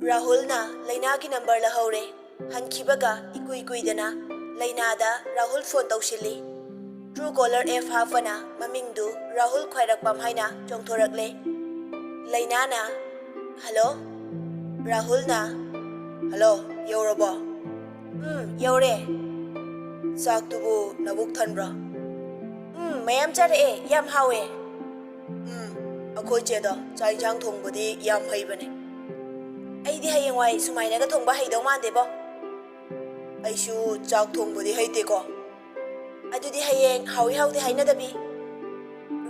ꯔꯥꯍꯨꯜꯅ ꯂꯩꯅꯥꯒꯤ number ꯂꯧꯍꯧꯔꯦ ꯍꯟꯈꯤꯕꯒ ꯏꯀꯨꯏ ꯀꯨꯏꯗꯅ ꯂꯩꯅꯥꯗ ꯔꯥꯍꯨꯜ ꯐꯣꯟ ꯇꯧꯁꯤꯜꯂꯤ ꯇ꯭ꯔꯨ ꯀꯣꯂꯔ ꯑꯦꯞ ꯍꯥꯞꯄꯅ ꯃꯃꯤꯡꯗꯨ ꯔꯥꯍꯨꯜ ꯈ꯭ꯋꯥꯏꯔꯛꯄꯝ ꯍꯥꯏꯅ ꯆꯣꯡꯊꯣꯔꯛꯂꯦ ꯂꯩꯅꯥꯅ ꯍꯜꯂꯣ ꯔꯥꯍꯨꯜꯅ ꯍꯜꯂꯣ ꯌꯧꯔꯕꯣ ꯌꯧꯔꯦ ꯆꯥꯛꯇꯨꯕꯨ ꯅꯕꯨꯛ ꯊꯟꯕ꯭ꯔꯣ ꯃꯌꯥꯝ ꯆꯥꯔꯛꯑꯦ ꯌꯥꯝ ꯍꯥꯎꯋꯦ ꯑꯩꯈꯣꯏ ꯆꯦꯗꯣ ꯆꯥꯛ ꯏꯟꯁꯥꯡ ꯊꯣꯡꯕꯗꯤ ꯌꯥꯝ ꯍꯩꯕꯅꯦ ꯑꯩꯗꯤ ꯍꯌꯦꯡꯋꯥꯏ ꯁꯨꯃꯥꯏꯅꯒ ꯊꯣꯡꯕ ꯍꯩꯗꯧ ꯃꯥꯟꯗꯦꯕꯣ ꯑꯩꯁꯨ ꯆꯥꯛ ꯊꯣꯡꯕꯗꯤ ꯍꯩꯇꯦꯀꯣ ꯑꯗꯨꯗꯤ ꯍꯌꯦꯡ ꯍꯥꯎꯏ ꯍꯥꯎꯇꯦ ꯍꯥꯏꯅꯗꯕꯤ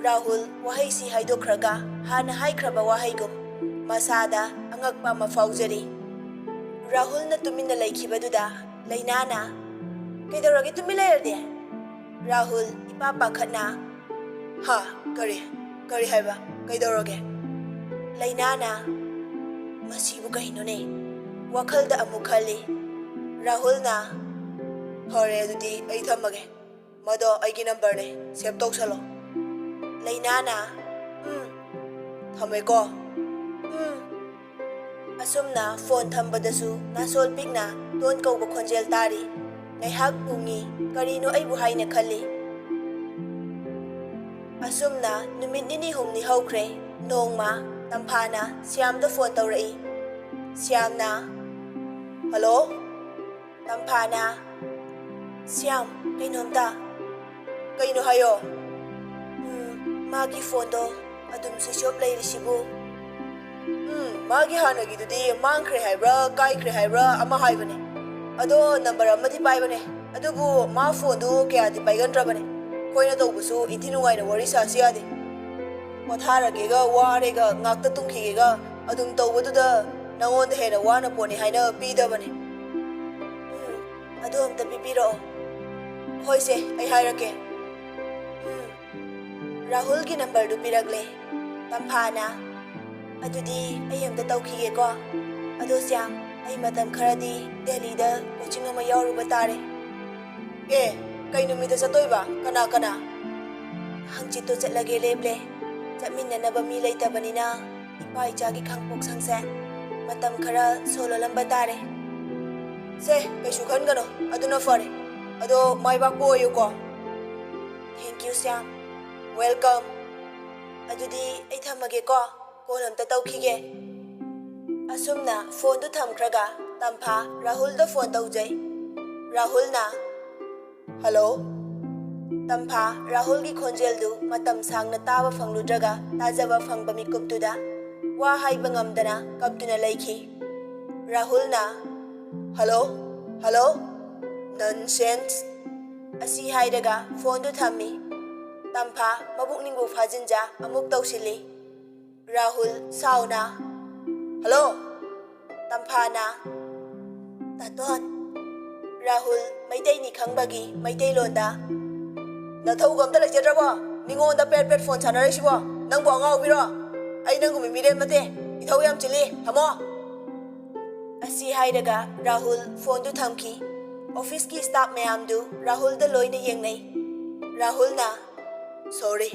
ꯔꯥꯍꯨꯜ ꯋꯥꯍꯩꯁꯤ ꯍꯥꯏꯗꯣꯛꯈ꯭ꯔꯒ ꯍꯥꯟꯅ ꯍꯥꯏꯈ꯭ꯔꯕ ꯋꯥꯍꯩꯒꯨꯝ ꯃꯁꯥꯗ ꯑꯉꯛꯄ ꯑꯃ ꯐꯥꯎꯖꯔꯤ ꯔꯥꯍꯨꯜꯅ ꯇꯨꯃꯤꯟꯅ ꯂꯩꯈꯤꯕꯗꯨꯗ ꯂꯩꯅꯥꯅ ꯀꯩꯗꯧꯔꯒꯦ ꯇꯨꯃꯤꯟ ꯂꯩꯔꯗꯤ ꯔꯥꯍꯨꯜ ꯏꯄꯥ ꯄꯥꯈꯠꯅ ꯍꯥ ꯀꯔꯤ ꯍꯥꯏꯕ ꯀꯩꯗꯧꯔꯒꯦ ꯂꯩꯅꯥꯅ ꯃꯁꯤꯕꯨ ꯀꯩꯅꯣꯅꯦ ꯋꯥꯈꯜꯗ ꯑꯃꯨꯛ ꯈꯜꯂꯤ ꯔꯥꯍꯨꯜꯅ ꯐꯔꯦ ꯑꯗꯨꯗꯤ ꯑꯩ ꯊꯝꯃꯒꯦ ꯃꯗꯣ ꯑꯩꯒꯤ ꯅꯝꯕꯔꯅꯦ ꯁꯦꯚ ꯇꯧꯁꯜꯂꯣ ꯂꯩꯅꯥꯅ ꯊꯝꯃꯦꯀꯣ ꯑꯁꯨꯝꯅ ꯐꯣꯟ ꯊꯝꯕꯗꯁꯨ ꯅꯥꯁꯣꯜ ꯄꯤꯛꯅ ꯗꯣꯟ ꯀꯧꯕ ꯈꯣꯟꯖꯦꯜ ꯇꯥꯔꯤ ꯉꯥꯏꯍꯥꯛ ꯎꯡꯉꯤ ꯀꯔꯤꯅꯣ ꯑꯩꯕꯨ ꯍꯥꯏꯅ ꯈꯜꯂꯤ ꯑꯁꯨꯝꯅ ꯅꯨꯃꯤꯠ ꯅꯤꯅꯤ ꯍꯨꯝꯅꯤ ꯍꯧꯈ꯭ꯔꯦ ꯅꯣꯡꯃ ꯇꯝꯐꯥꯅ ꯁ꯭ꯌꯥꯝꯗ ꯐꯣꯟ ꯇꯧꯔꯛꯏ ꯁ꯭ꯌꯥꯝꯅ ꯍꯜꯂꯣ ꯇꯝꯐꯥꯅ ꯁ꯭ꯌꯥꯝ ꯀꯩꯅꯣꯝꯇ ꯀꯩꯅꯣ ꯍꯥꯏꯌꯣ ꯃꯥꯒꯤ ꯐꯣꯟꯗꯣ ꯑꯗꯨꯝ ꯁ꯭ꯋꯤꯆ ꯑꯣꯐ ꯂꯩꯔꯤꯁꯤꯕꯨ ꯃꯥꯒꯤ ꯍꯥꯟꯅꯒꯤꯗꯨꯗꯤ ꯃꯥꯡꯈ꯭ꯔꯦ ꯍꯥꯏꯕ꯭ꯔꯥ ꯀꯥꯏꯈ꯭ꯔꯦ ꯍꯥꯏꯕ꯭ꯔꯥ ꯑꯃ ꯍꯥꯏꯕꯅꯦ ꯑꯗꯣ ꯅꯝꯕꯔ ꯑꯃꯗꯤ ꯄꯥꯏꯕꯅꯦ ꯑꯗꯨꯕꯨ ꯃꯥ ꯐꯣꯟꯗꯨ ꯀꯌꯥꯗꯤ ꯄꯥꯏꯒꯟꯗ꯭ꯔꯕꯅꯦ ꯑꯩꯈꯣꯏꯅ ꯇꯧꯕꯁꯨ ꯏꯟꯊꯤ ꯅꯨꯡꯉꯥꯏꯅ ꯋꯥꯔꯤ ꯁꯥꯁꯤ ꯌꯥꯗꯦ ꯄꯣꯊꯥꯔꯒꯦꯒ ꯋꯥꯔꯦꯒ ꯉꯥꯛꯇ ꯇꯨꯝꯈꯤꯒꯦꯒ ꯑꯗꯨꯝ ꯇꯧꯕꯗꯨꯗ ꯅꯉꯣꯟꯗ ꯍꯦꯟꯅ ꯋꯥꯅ ꯄꯣꯠꯅꯤ ꯍꯥꯏꯅ ꯄꯤꯗꯕꯅꯦ ꯑꯗꯨ ꯑꯝꯇ ꯄꯤꯕꯤꯔꯛꯑꯣ ꯍꯣꯏꯁꯦ ꯑꯩ ꯍꯥꯏꯔꯛꯀꯦ ꯔꯥꯍꯨꯜꯒꯤ ꯅꯝꯕꯔꯗꯨ ꯄꯤꯔꯛꯂꯦ ꯇꯝꯐꯥꯅ ꯑꯗꯨꯗꯤ ꯑꯩ ꯑꯝꯇ ꯇꯧꯈꯤꯒꯦꯀꯣ ꯑꯗꯣ ꯁ꯭ꯌꯥꯝ ꯑꯩ ꯃꯇꯝ ꯈꯔꯗꯤ ꯗꯦꯜꯂꯤꯗ ꯀꯣꯆꯤꯡ ꯑꯃ ꯌꯥꯎꯔꯨꯕ ꯇꯥꯔꯦ ꯀꯩ ꯅꯨꯃꯤꯠꯇ ꯆꯠꯇꯣꯏꯕ ꯀꯅꯥ ꯍꯪꯆꯤꯠꯇꯣ ꯆꯠꯂꯒꯦ ꯂꯦꯞꯂꯦ ꯆꯠꯃꯤꯟꯅꯅꯕ ꯃꯤ ꯂꯩꯇꯕꯅꯤꯅ ꯏꯄꯥ ꯏꯆꯥꯒꯤ ꯈꯪꯄꯣꯛꯁꯪꯁꯦ ꯃꯇꯝ ꯈꯔ ꯁꯣꯜꯂꯣꯜꯂꯝꯕ ꯇꯥꯔꯦ ꯁꯦ ꯀꯩꯁꯨ ꯈꯟꯒꯅꯣ ꯑꯗꯨꯅ ꯐꯔꯦ ꯑꯗꯣ ꯃꯥꯏꯕꯥꯛꯄ ꯑꯣꯏꯌꯨꯀꯣ ꯊꯦꯡꯛ ꯌꯨ ꯁ꯭ꯌꯥꯝ ꯋꯦꯜꯀꯝ ꯑꯗꯨꯗꯤ ꯑꯩ ꯊꯝꯃꯒꯦꯀꯣ ꯀꯣꯜ ꯑꯝꯇ ꯇꯧꯈꯤꯒꯦ ꯑꯁꯨꯝꯅ ꯐꯣꯟꯗꯨ ꯊꯝꯈ꯭ꯔꯒ ꯇꯝꯐꯥ ꯔꯥꯍꯨꯜꯗ ꯐꯣꯟ ꯇꯧꯖꯩ ꯔꯥꯍꯨꯜꯅ ꯍꯜꯂꯣ ꯇꯝꯐꯥ ꯔꯥꯍꯨꯜꯒꯤ ꯈꯣꯟꯖꯦꯜꯗꯨ ꯃꯇꯝ ꯁꯥꯡꯅ ꯇꯥꯕ ꯐꯪꯂꯨꯗ꯭ꯔꯒ ꯇꯥꯖꯕ ꯐꯪꯕ ꯃꯤꯀꯨꯞꯇꯨꯗ ꯋꯥ ꯍꯥꯏꯕ ꯉꯝꯗꯅ ꯀꯞꯇꯨꯅ ꯂꯩꯈꯤ ꯔꯥꯍꯨꯜꯅ ꯍꯜꯂꯣ ꯅꯟꯁꯦꯟꯁ ꯑꯁꯤ ꯍꯥꯏꯔꯒ ꯐꯣꯟꯗꯨ ꯊꯝꯃꯤ ꯇꯝꯐꯥ ꯃꯕꯨꯛꯅꯤꯡꯕꯨ ꯐꯥꯖꯤꯟꯖ ꯑꯃꯨꯛ ꯇꯧꯁꯤꯜꯂꯤ ꯔꯥꯍꯨꯜ ꯁꯥꯎꯅ ꯍꯜꯂꯣ ꯇꯝꯐꯥꯅ ꯇꯥꯇꯣꯟ ꯔꯥꯍꯨꯜ ꯃꯩꯇꯩꯅꯤ ꯈꯪꯕꯒꯤ ꯃꯩꯇꯩꯂꯣꯟꯗ ꯅꯊꯧꯒ ꯑꯝꯇ ꯂꯩꯖꯗ꯭ꯔꯕꯣ ꯃꯤꯉꯣꯟꯗ ꯄꯦꯠ ꯐꯣꯟ ꯁꯥꯟꯅꯔꯛꯏꯁꯤꯕꯣ ꯅꯪꯕꯨ ꯑꯉꯥꯎꯕꯤꯔꯣ ꯑꯩ ꯅꯪꯒꯨꯝꯕ ꯃꯤꯔꯦꯝ ꯅꯠꯇꯦ ꯏꯊꯧ ꯌꯥꯝ ꯆꯤꯜꯂꯤ ꯊꯝꯃꯣ ꯑꯁꯤ ꯍꯥꯏꯔꯒ ꯔꯥꯍꯨꯜ ꯐꯣꯟꯗꯨ ꯊꯝꯈꯤ ꯑꯣꯐꯤꯁꯀꯤ ꯁ꯭ꯇꯥꯐ ꯃꯌꯥꯝꯗꯨ ꯔꯥꯍꯨꯜꯗ ꯂꯣꯏꯅ ꯌꯦꯡꯅꯩ ꯔꯥꯍꯨꯜꯅ ꯁꯣꯔꯤ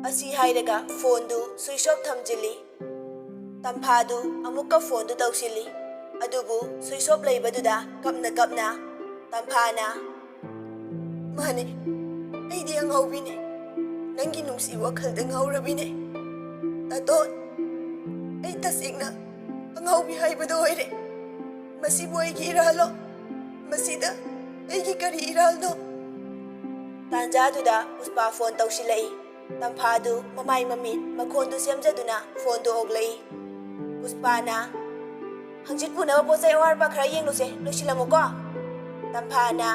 ꯑꯁꯤ ꯍꯥꯏꯔꯒ ꯐꯣꯟꯗꯨ ꯁ꯭ꯋꯤꯆ ꯑꯣꯐ ꯊꯝꯖꯤꯜꯂꯤ ꯇꯝꯐꯥꯗꯨ ꯑꯃꯨꯛꯀ ꯐꯣꯟꯗꯨ ꯇꯧꯁꯤꯜꯂꯤ ꯑꯗꯨꯕꯨ ꯁ꯭ꯋꯤꯆ ꯑꯣꯐ ꯂꯩꯕꯗꯨꯗ ꯀꯞꯅ ꯇꯝꯐꯥꯅ ꯃꯥꯅꯦ ꯑꯩꯗꯤ ꯑꯉꯥꯎꯕꯤꯅꯦ ꯅꯪꯒꯤ ꯅꯨꯡꯁꯤ ꯋꯥꯈꯜꯗ ꯉꯥꯎꯔꯕꯤꯅꯦ ꯇꯥꯇꯣꯟ ꯑꯩ ꯇꯁꯦꯡꯅ ꯑꯉꯥꯎꯕꯤ ꯍꯥꯏꯕꯗꯣ ꯑꯣꯏꯔꯦ ꯃꯁꯤꯕꯨ ꯑꯩꯒꯤ ꯏꯔꯥꯜꯂꯣ ꯃꯁꯤꯗ ꯑꯩꯒꯤ ꯀꯔꯤ ꯏꯔꯥꯜꯅꯣ ꯇꯥꯟꯖꯥꯗꯨꯗ ꯄꯨꯁꯄꯥ ꯐꯣꯟ ꯇꯧꯁꯤꯜꯂꯛꯏ ꯇꯝꯐꯥꯗꯨ ꯃꯃꯥꯏ ꯃꯃꯤꯠ ꯃꯈꯣꯟꯗꯨ ꯁꯦꯝꯖꯗꯨꯅ ꯐꯣꯟꯗꯨ ꯑꯣꯛꯂꯛꯏ ꯄꯨꯁꯄꯥꯅ ꯍꯪꯆꯤꯠ ꯄꯨꯅꯕ ꯄꯣꯠꯆꯩ ꯑꯋꯥꯠ ꯑꯄꯥ ꯈꯔ ꯌꯦꯡꯂꯨꯁꯦ ꯂꯣꯏꯁꯤꯜꯂꯝꯃꯨꯀꯣ ꯇꯝꯐꯥꯅ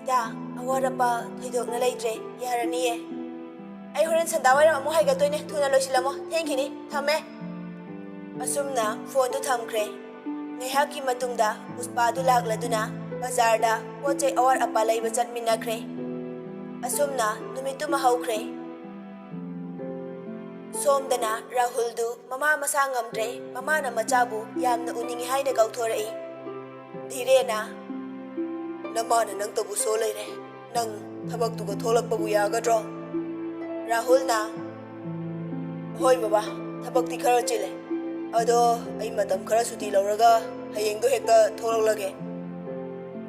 ꯏꯇꯥ ꯑꯋꯥꯠ ꯑꯄꯥ ꯊꯣꯏꯗꯣꯛꯅ ꯂꯩꯇ꯭ꯔꯦ ꯌꯥꯔꯅꯤꯌꯦ ꯑꯩ ꯍꯣꯔꯦꯟ ꯁꯟꯗꯥꯋꯥꯏꯔꯝ ꯑꯃꯨꯛ ꯍꯥꯏꯒꯠꯇꯣꯏꯅꯦ ꯊꯨꯅ ꯂꯣꯏꯁꯤꯜꯂꯝꯃꯣ ꯊꯦꯡꯈꯤꯅꯤ ꯊꯝꯃꯦ ꯑꯁꯨꯝꯅ ꯐꯣꯟꯗꯨ ꯊꯝꯈ꯭ꯔꯦ ꯉꯥꯏꯍꯥꯛꯀꯤ ꯃꯇꯨꯡꯗ ꯄꯨꯁꯄꯥꯗꯨ ꯂꯥꯛꯂꯗꯨꯅ ꯕꯖꯥꯔꯗ ꯄꯣꯠꯆꯩ ꯑꯋꯥꯠ ꯑꯄꯥ ꯂꯩꯕ ꯆꯠꯃꯤꯟꯅꯈ꯭ꯔꯦ ꯑꯁꯨꯝꯅ ꯅꯨꯃꯤꯠꯇꯨꯃ ꯍꯧꯈ꯭ꯔꯦ ꯁꯣꯝꯗꯅ ꯔꯥꯍꯨꯜꯗꯨ ꯃꯃꯥ ꯃꯁꯥ ꯉꯝꯗ꯭ꯔꯦ ꯃꯃꯥꯅ ꯃꯆꯥꯕꯨ ꯌꯥꯝꯅ ꯎꯅꯤꯡꯉꯤ ꯍꯥꯏꯅ ꯀꯧꯊꯣꯔꯛꯏ ꯙꯤꯔꯦꯅ ꯅꯃꯥꯅ ꯅꯪꯇꯕꯨ ꯁꯣ ꯂꯩꯔꯦ ꯅꯪ ꯊꯕꯛꯇꯨꯒ ꯊꯣꯛꯂꯛꯄꯕꯨ ꯌꯥꯒꯗ꯭ꯔꯣ ꯔꯥꯍꯨꯜꯅ ꯍꯣꯏ ꯕꯕꯥ ꯊꯕꯛꯇꯤ ꯈꯔ ꯆꯤꯜꯂꯦ ꯑꯗꯣ ꯑꯩ ꯃꯇꯝ ꯈꯔ ꯁꯨꯇꯤ ꯂꯧꯔꯒ ꯍꯌꯦꯡꯗꯣ ꯍꯦꯛꯇ ꯊꯣꯛꯂꯛꯂꯒꯦ.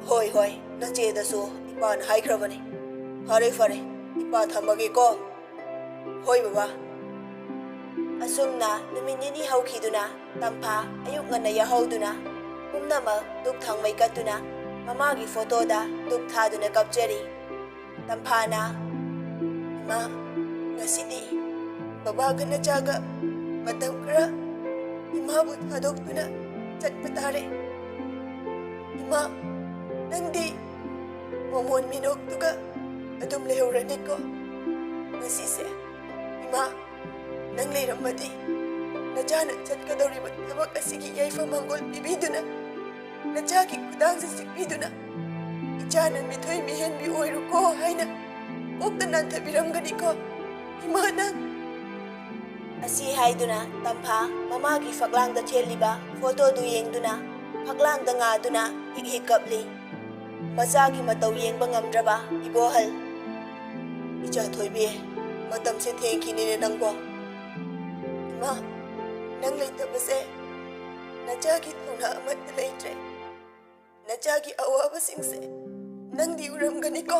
ꯍꯣꯏ ꯍꯣꯏ, ꯅꯆꯦꯗꯁꯨ ꯏꯄꯥꯅ ꯍꯥꯏꯈ꯭ꯔꯕꯅꯤ. ꯐꯔꯦ ꯐꯔꯦ, ꯏꯄꯥ ꯊꯝꯃꯒꯦꯀꯣ. ꯍꯣꯏ ꯕꯕꯥ. ꯑꯁꯨꯝꯅ ꯅꯨꯃꯤꯠ ꯅꯤꯅꯤ ꯍꯧꯈꯤꯗꯨꯅ ꯇꯝꯐꯥ ꯑꯌꯨꯛ ꯉꯟꯅ ꯌꯥꯍꯧꯗꯨꯅ ꯄꯨꯝꯅꯃꯛ ꯙꯨꯞ ꯊꯥꯎꯃꯩ ꯀꯠꯇꯨꯅ ꯃꯃꯥꯒꯤ ꯐꯣꯇꯣꯗ ꯙꯨꯞ ꯊꯥꯗꯨꯅ ꯀꯞꯆꯔꯤ. ꯇꯝꯐꯥꯅ, ꯏꯃꯥ, ꯉꯁꯤꯗꯤ ꯕꯕꯥꯒ ꯅꯆꯥꯒ ꯃꯇꯝ ꯈꯔ ꯏꯃꯥꯕꯨ ꯊꯥꯗꯣꯛꯇꯨꯅ ꯆꯠꯄ ꯇꯥꯔꯦ. ꯏꯃꯥ, ꯅꯪꯗꯤ ꯃꯣꯃꯣꯟ ꯃꯤꯅꯣꯛꯇꯨꯒ ꯑꯗꯨꯝ ꯂꯩꯍꯧꯔꯅꯤꯀꯣ. ꯉꯁꯤꯁꯦ ꯏꯃꯥ, ꯅꯪ ꯂꯩꯔꯝꯃꯗꯤ ꯅꯆꯥꯅ ꯆꯠꯀꯗꯧꯔꯤꯕ ꯊꯕꯛ ꯑꯁꯤꯒꯤ ꯌꯥꯏꯐ ꯃꯪꯒꯣꯜ ꯄꯤꯕꯤꯗꯨꯅ ꯅꯆꯥꯒꯤ ꯈꯨꯗꯥꯡꯁꯦ ꯆꯤꯛꯄꯤꯗꯨꯅ ꯏꯆꯥꯅ ꯃꯤꯊꯣꯏ ꯃꯤꯍꯦꯟꯕꯤ ꯑꯣꯏꯔꯨꯀꯣ ꯍꯥꯏꯅ ꯀꯣꯛꯇ ꯅꯥꯟꯊꯕꯤꯔꯝꯒꯅꯤꯀꯣ ꯏꯃꯥ ꯅꯪ. ꯑꯁꯤ ꯍꯥꯏꯗꯨꯅ ꯇꯝꯐꯥ ꯃꯃꯥꯒꯤ ꯐꯛꯂꯥꯡꯗ ꯊꯦꯠꯂꯤꯕ ꯐꯣꯇꯣꯗꯨ ꯌꯦꯡꯗꯨꯅ ꯐꯛꯂꯥꯡꯗ ꯉꯥꯗꯨꯅ ꯍꯤꯛ ꯍꯤꯛ ꯀꯞꯂꯤ. ꯃꯆꯥꯒꯤ ꯃꯇꯧ ꯌꯦꯡꯕ ꯉꯝꯗ꯭ꯔꯕ ꯏꯕꯣꯍꯜ, ꯏꯆꯥ ꯊꯣꯏꯕꯤ, ꯃꯇꯝꯁꯦ ꯊꯦꯡꯈꯤꯅꯤꯅꯦ ꯅꯪꯕꯣ. ꯏꯃꯥ, ꯅꯪ ꯂꯩꯇꯕꯁꯦ ꯅꯆꯥꯒꯤ ꯊꯧꯅꯥ ꯑꯃꯠꯇ ꯂꯩꯇ꯭ꯔꯦ. ꯅꯆꯥꯒꯤ ꯑꯋꯥꯕꯁꯤꯡꯁꯦ ꯅꯪꯗꯤ ꯎꯔꯝꯒꯅꯤꯀꯣ.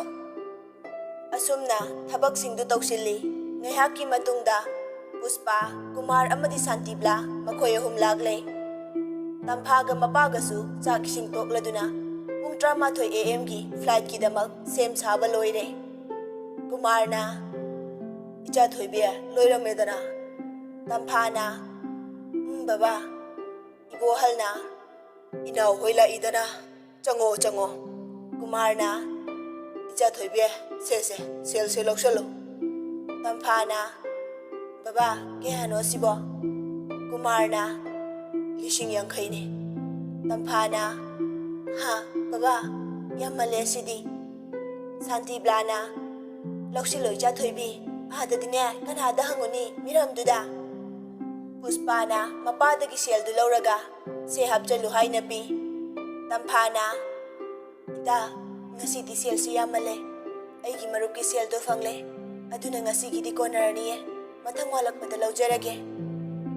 ꯑꯁꯨꯝꯅ ꯊꯕꯛꯁꯤꯡꯗꯨ ꯇꯧꯁꯤꯜꯂꯤ. ꯉꯥꯏꯍꯥꯛꯀꯤ ꯃꯇꯨꯡꯗ ꯄꯨꯁꯄꯥ, ꯀꯨꯃꯥꯔ ꯑꯃꯗꯤ ꯁꯥꯟꯇꯤꯕ꯭ꯂꯥ ꯃꯈꯣꯏ ꯑꯍꯨꯝ ꯂꯥꯛꯂꯦ. ꯇꯝꯐꯥꯒ ꯃꯄꯥꯒꯁꯨ ꯆꯥꯛ ꯏꯁꯤꯡ ꯇꯣꯛꯂꯗꯨꯅ ꯄꯨꯡ 13 AM-ꯒꯤ ꯐ꯭ꯂꯥꯏꯠꯀꯤꯗꯃꯛ ꯁꯦꯝ ꯁꯥꯕ ꯂꯣꯏꯔꯦ. ꯀꯨꯃꯥꯔꯅ, ꯏꯆꯥ ꯊꯣꯏꯕꯤ, ꯂꯣꯏꯔꯝꯃꯦꯗꯅ. ꯇꯝꯐꯥꯅ, ꯕꯕꯥ. ꯏꯕꯣꯍꯜꯅ, ꯏꯅꯥꯎ ꯍꯣꯏ ꯂꯥꯛꯏꯗꯅ, ꯆꯪꯉꯣ ꯆꯪꯉꯣ. ꯀꯨꯃꯥꯔꯅ, ꯏꯆꯥ ꯊꯣꯏꯕꯤ, ꯁꯦ ꯁꯦꯜꯁꯦ ꯂꯧꯁꯜꯂꯣ. ꯇꯝꯐꯥꯅ, ꯕꯕꯥ, ꯀꯌꯥꯅꯣ ꯁꯤꯕꯣ? ꯀꯨꯃꯥꯔꯅ, 50,000ꯅꯤ. ꯇꯝꯐꯥꯅ, ꯍꯥ ꯕꯕꯥ, ꯌꯥꯝꯃꯜꯂꯦ ꯁꯤꯗꯤ. ꯁꯥꯟꯇꯤꯕ꯭ꯂꯥꯅ, ꯂꯧꯁꯤꯜꯂꯣ ꯏꯆꯥ ꯊꯣꯏꯕꯤ, ꯑꯥꯗꯗꯤꯅꯦ ꯀꯅꯥꯗ ꯍꯪꯉꯨꯅꯤ ꯃꯤꯔꯝꯗꯨꯗ. ꯄꯨꯁꯄꯥꯅ ꯃꯄꯥꯗꯒꯤ ꯁꯦꯜꯗꯨ ꯂꯧꯔꯒ ꯁꯦ ꯍꯥꯞꯆꯜꯂꯨ ꯍꯥꯏꯅ ꯄꯤ. ꯇꯝꯐꯥꯅ, ꯏꯇꯥ, ꯉꯁꯤꯗꯤ ꯁꯦꯜꯁꯨ ꯌꯥꯝꯃꯜꯂꯦ. ꯑꯩꯒꯤ ꯃꯔꯨꯞꯀꯤ ꯁꯦꯜꯗꯣ ꯐꯪꯂꯦ. ꯑꯗꯨꯅ ꯉꯁꯤꯒꯤꯗꯤ ꯀꯣꯟꯅꯔꯅꯤꯌꯦ. ꯃꯊꯪ ꯋꯥꯠꯂꯛꯄꯗ ꯂꯧꯖꯔꯒꯦ.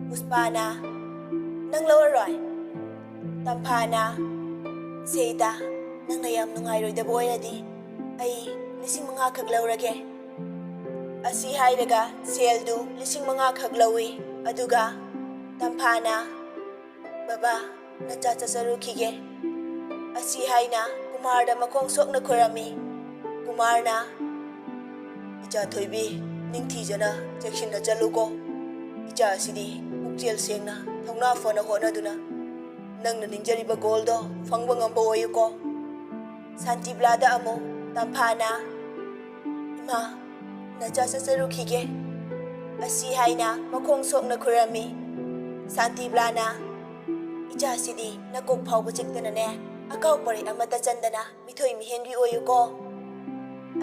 ꯄꯨꯁꯄꯥꯅ, ꯅꯪ ꯂꯧꯔꯔꯣꯏ? ꯇꯝꯐꯥꯅ, ꯁꯦ ꯏꯇꯥ, ꯅꯪꯅ ꯌꯥꯝ ꯅꯨꯡꯉꯥꯏꯔꯣꯏꯗꯕ ꯑꯣꯏꯔꯗꯤ ꯑꯩ 5,000 ꯈꯛ ꯂꯧꯔꯒꯦ. ꯑꯁꯤ ꯍꯥꯏꯔꯒ ꯁꯦꯜꯗꯨ 5,000 ꯈꯛ ꯂꯧꯏ. ꯑꯗꯨꯒ ꯇꯝꯐꯥꯅ, ꯕꯕꯥ, ꯅꯆꯥ ꯆꯠꯆꯔꯨꯈꯤꯒꯦ. ꯑꯁꯤ ꯍꯥꯏꯅ ꯀꯨꯃꯥꯔꯗ ꯃꯈꯣꯡ ꯁꯣꯛꯅ ꯈꯣꯏꯔꯝꯃꯤ. ꯀꯨꯃꯥꯔꯅ, ꯏꯆꯥ ꯊꯣꯏꯕꯤ, ꯅꯤꯡꯊꯤꯖꯅ ꯆꯦꯛꯁꯤꯟꯅ ꯆꯠꯂꯨꯀꯣ. ꯏꯆꯥ ꯑꯁꯤꯗꯤ ꯄꯨꯛꯆꯦꯜ ꯁꯦꯡꯅ ꯊꯧꯅꯥ ꯐꯅ ꯍꯣꯠꯅꯗꯨꯅ ꯅꯪꯅ ꯅꯤꯡꯖꯔꯤꯕ ꯒꯣꯜꯗꯣ ꯐꯪꯕ ꯉꯝꯕ ꯑꯣꯏꯌꯨꯀꯣ. ꯁꯥꯟꯇꯤꯕ꯭ꯂꯥꯗ ꯑꯃꯨꯛ ꯇꯝꯐꯥꯅ, ꯏꯃꯥ, ꯅꯆꯥ ꯆꯠꯆꯔꯨꯈꯤꯒꯦ. ꯑꯁꯤ ꯍꯥꯏꯅ ꯃꯈꯣꯡ ꯁꯣꯛꯅ ꯈꯨꯔꯝꯃꯤ. ꯁꯥꯟꯇꯤꯕ꯭ꯂꯥꯅ, ꯏꯆꯥꯁꯤꯗꯤ ꯅꯀꯣꯛ ꯐꯥꯎꯕ ꯆꯤꯛꯇꯅꯅꯦ ꯑꯀꯥꯎ ꯄꯔꯦꯛ ꯑꯃꯠꯇ ꯆꯟꯗꯅ ꯃꯤꯊꯣꯏ ꯃꯤꯍꯦꯟꯕꯤ ꯑꯣꯏꯌꯨꯀꯣ.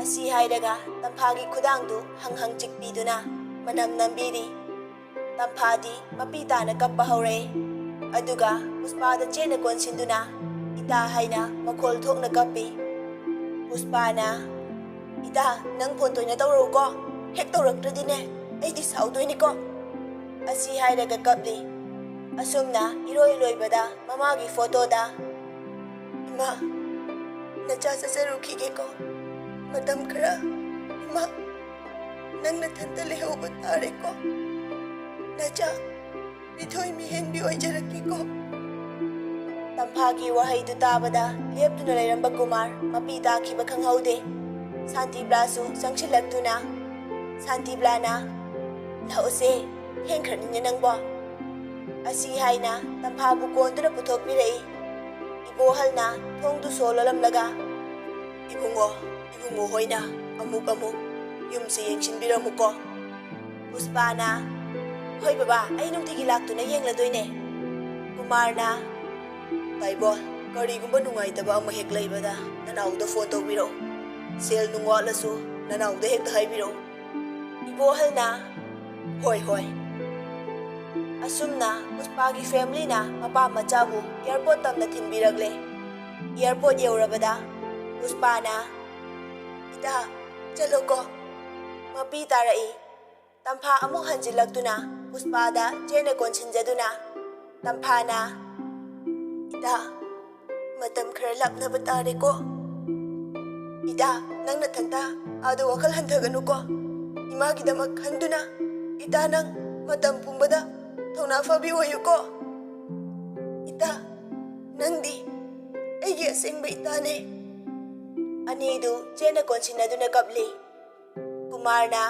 ꯑꯁꯤ ꯍꯥꯏꯔꯒ ꯇꯝꯐꯥꯒꯤ ꯈꯨꯗꯥꯡꯗꯨ ꯍꯪ ꯆꯤꯛꯄꯤꯗꯨꯅ ꯃꯅꯝ ꯅꯝꯕꯤꯔꯤ. ꯇꯝꯐꯥꯗꯤ ꯃꯄꯤ ꯇꯥꯅ ꯀꯞꯄ ꯍꯧꯔꯛꯏ. ꯑꯗꯨꯒ ꯄꯨꯁꯄꯥꯗ ꯆꯦꯅ ꯀꯣꯟꯁꯤꯟꯗꯨꯅ ꯏꯇꯥ ꯍꯥꯏꯅ ꯃꯈꯣꯜ ꯊꯣꯛꯅ ꯀꯞꯄꯤ. ꯄꯨꯁꯄꯥꯅ, ꯏꯇꯥ, ꯅꯪ ꯐꯣꯟ ꯇꯣꯏꯅ ꯇꯧꯔꯛꯎꯀꯣ. ꯍꯦꯛ ꯇꯧꯔꯛꯇ꯭ꯔꯗꯤꯅꯦ ꯑꯩꯗꯤ ꯁꯥꯎꯗꯣꯏꯅꯤꯀꯣ. ꯑꯁꯤ ꯍꯥꯏꯔꯒ ꯀꯞꯂꯤ. ꯑꯁꯨꯝꯅ ꯏꯔꯣꯏ ꯂꯣꯏꯕꯗ ꯃꯃꯥꯒꯤ ꯐꯣꯇꯣꯗ, ꯏꯃꯥ, ꯅꯆꯥ ꯆꯠꯆꯔꯨꯈꯤꯒꯦꯀꯣ. ꯃꯇꯝ ꯈꯔ ꯏꯃꯥ, ꯅꯪ ꯅꯊꯟꯇ ꯂꯩꯍꯧꯕ ꯇꯥꯔꯦꯀꯣ. ꯅꯆꯥ ꯃꯤꯊꯣꯏ ꯃꯤꯍꯦꯟꯕꯤ ꯑꯣꯏꯖꯔꯛꯀꯦꯀꯣ. ꯇꯝꯐꯥꯒꯤ ꯋꯥꯍꯩꯗꯨ ꯇꯥꯕꯗ ꯂꯦꯞꯇꯨꯅ ꯂꯩꯔꯝꯕ ꯀꯨꯃꯥꯔ ꯃꯄꯤ ꯇꯥꯈꯤꯕ ꯈꯪꯍꯧꯗꯦ. ꯁꯥꯟꯇꯤꯕ꯭ꯂꯥꯁꯨ ꯆꯪꯁꯤꯜꯂꯛꯇꯨꯅ, ꯁꯥꯟꯇꯤꯕ꯭ꯂꯥꯅ, ꯂꯥꯛꯎꯁꯦ, ꯊꯦꯡꯈ꯭ꯔꯅꯤꯅꯦ ꯅꯪꯕꯣ. ꯑꯁꯤ ꯍꯥꯏꯅ ꯇꯝꯐꯥꯕꯨ ꯀꯣꯟꯗꯨꯅ ꯄꯨꯊꯣꯛꯄꯤꯔꯛꯏ. ꯏꯕꯣꯍꯜꯅ ꯊꯣꯡꯗꯨ ꯁꯣ ꯂꯣꯜꯂꯝꯂꯒ, ꯏꯕꯨꯡꯉꯣ ꯍꯣꯏꯅ ꯑꯃꯨꯛ ꯌꯨꯝꯁꯦ ꯌꯦꯡꯁꯤꯟꯕꯤꯔꯝꯃꯨꯀꯣ. ꯄꯨꯁꯄꯥꯅ, ꯍꯣꯏ ꯕꯕꯥ, ꯑꯩ ꯅꯨꯡꯇꯤꯒꯤ ꯂꯥꯛꯇꯨꯅ ꯌꯦꯡꯂꯗꯣꯏꯅꯦ. ꯀꯨꯃꯥꯔꯅ, ꯇꯥꯏꯕꯣꯜ, ꯀꯔꯤꯒꯨꯝꯕ ꯅꯨꯡꯉꯥꯏꯇꯕ ꯑꯃ ꯍꯦꯛ ꯂꯩꯕꯗ ꯅꯅꯥꯎꯗ ꯐꯣꯟ ꯇꯧꯕꯤꯔꯛꯎ. ꯁꯦꯜ ꯅꯨꯡ ꯋꯥꯠꯂꯁꯨ ꯅꯅꯥꯎꯗ ꯍꯦꯛꯇ ꯍꯥꯏꯕꯤꯔꯛꯎ. ꯏꯕꯣꯍꯜꯅ, ꯍꯣꯏ. ꯑꯁꯨꯝꯅ ꯄꯨꯁꯄꯥꯒꯤ ꯐꯦꯃꯤꯂꯤꯅ ꯃꯄꯥ ꯃꯆꯥꯕꯨ ꯑꯦꯌꯔꯄꯣꯔꯠ ꯇꯝꯅ ꯊꯤꯟꯕꯤꯔꯛꯂꯦ. ꯑꯦꯌꯔꯄꯣꯔꯠ ꯌꯧꯔꯕꯗ ꯄꯨꯁꯄꯥꯅ, ꯏꯇꯥ, ꯆꯠꯂꯣꯀꯣ. ꯃꯄꯤ ꯇꯥꯔꯛꯏ. ꯇꯝꯐꯥ ꯑꯃꯨꯛ ꯍꯟꯖꯤꯜꯂꯛꯇꯨꯅ ꯄꯨꯁꯄꯥꯗ ꯆꯦꯅ ꯀꯣꯟꯁꯤꯟꯖꯗꯨꯅ, ꯇꯝꯐꯥꯅ ꯏꯇꯥ matam khara lapnaba tare ko ida nang nathanta adu wakal hanthaganu ko imagidamak khanduna ida nang matam pumbada thona fabi oyu ko ida nangdi aigi asengba ida ne anidu chena konsinaduna kapli kumarna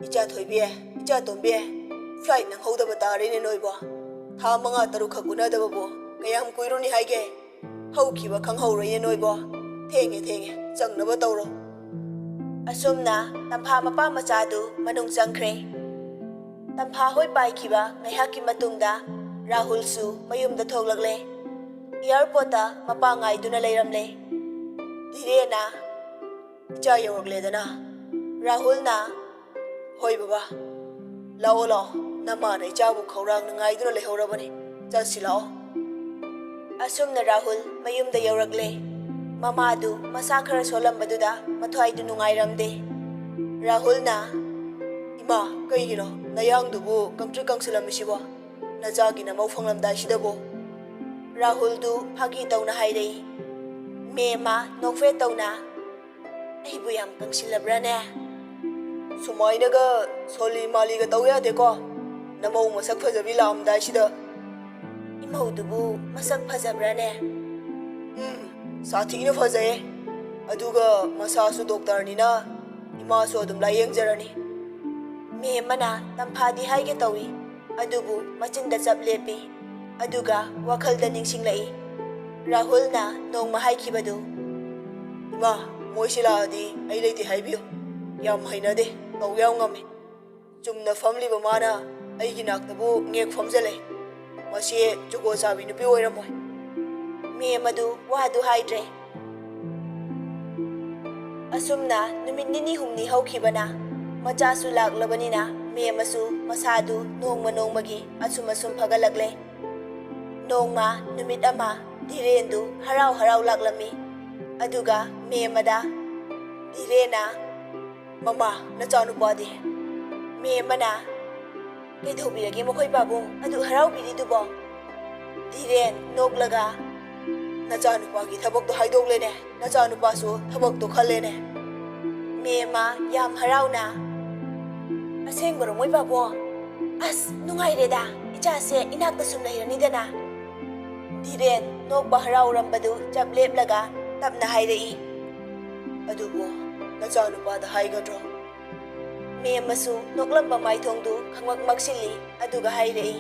icha thoibe icha tombe flight nang hodaba tare ne noibo tha manga taru khakuna daba bo kayam kuiruni haige haukiba khanghaurye noibo thenge changnaba tawro asumna tampha mapa machadu manung changkhre tampha hoi paikhiba ngaihaki matungda rahul su mayumda thoglakle airport ta mapa ngai duna leiramle direna icha yorgle dana rahul na hoi baba lao nama na icha bu khorang ngai duna lehorabani chasilao asumna rahul mayumda yorakle mamadu masa khara solambaduda mathwai du nungairamde rahul na ima kaigiro nayang dubu kangtri kangsilamisibo najagi na maufanglamdai sidabo rahul du phagi tawna hairei mema nokfe tawna aibu yam kangsilabrane sumainaga soli maliga tawya deko namau masak phajabi lamdai sida imaudubu masak phajabrane sathina phajaye aduga masasu doctor nina imasu adum layengjarani memana tamphadi haige tawi adubu machinda chaplepi aduga wakhalda ningsinglai rahul na nongma haikhibadu ima moisiladi ai leiti haibiyo yam hainade tawyaw ngame chumna famliba mana aigi naktabu ngek famjale masi jugo sabi nupi oiramoy me madu wadu haidre asumna numit nini humni haukhibana machasu laklabanina me masu masadu nongmagi asum phagalagle nongma numit ama dhirendu harau laklami aduga me mada dhirena mama nachanu padi me mana keithobirage mokhoi babung adu harau biri dubo dhiren noklaga nachanu pagi thabok to haidokle ne nachanu pasu thabok to khale ne mema yam harauna aseng boro moi babo as nungai reda icha se inak ta sum lairani dana dhiren nok ba harau rambadu chaplep laga tapna hairei adubo nachanu pa da haigadro memasu noklamba maithongdu khangmak maksili aduga hairei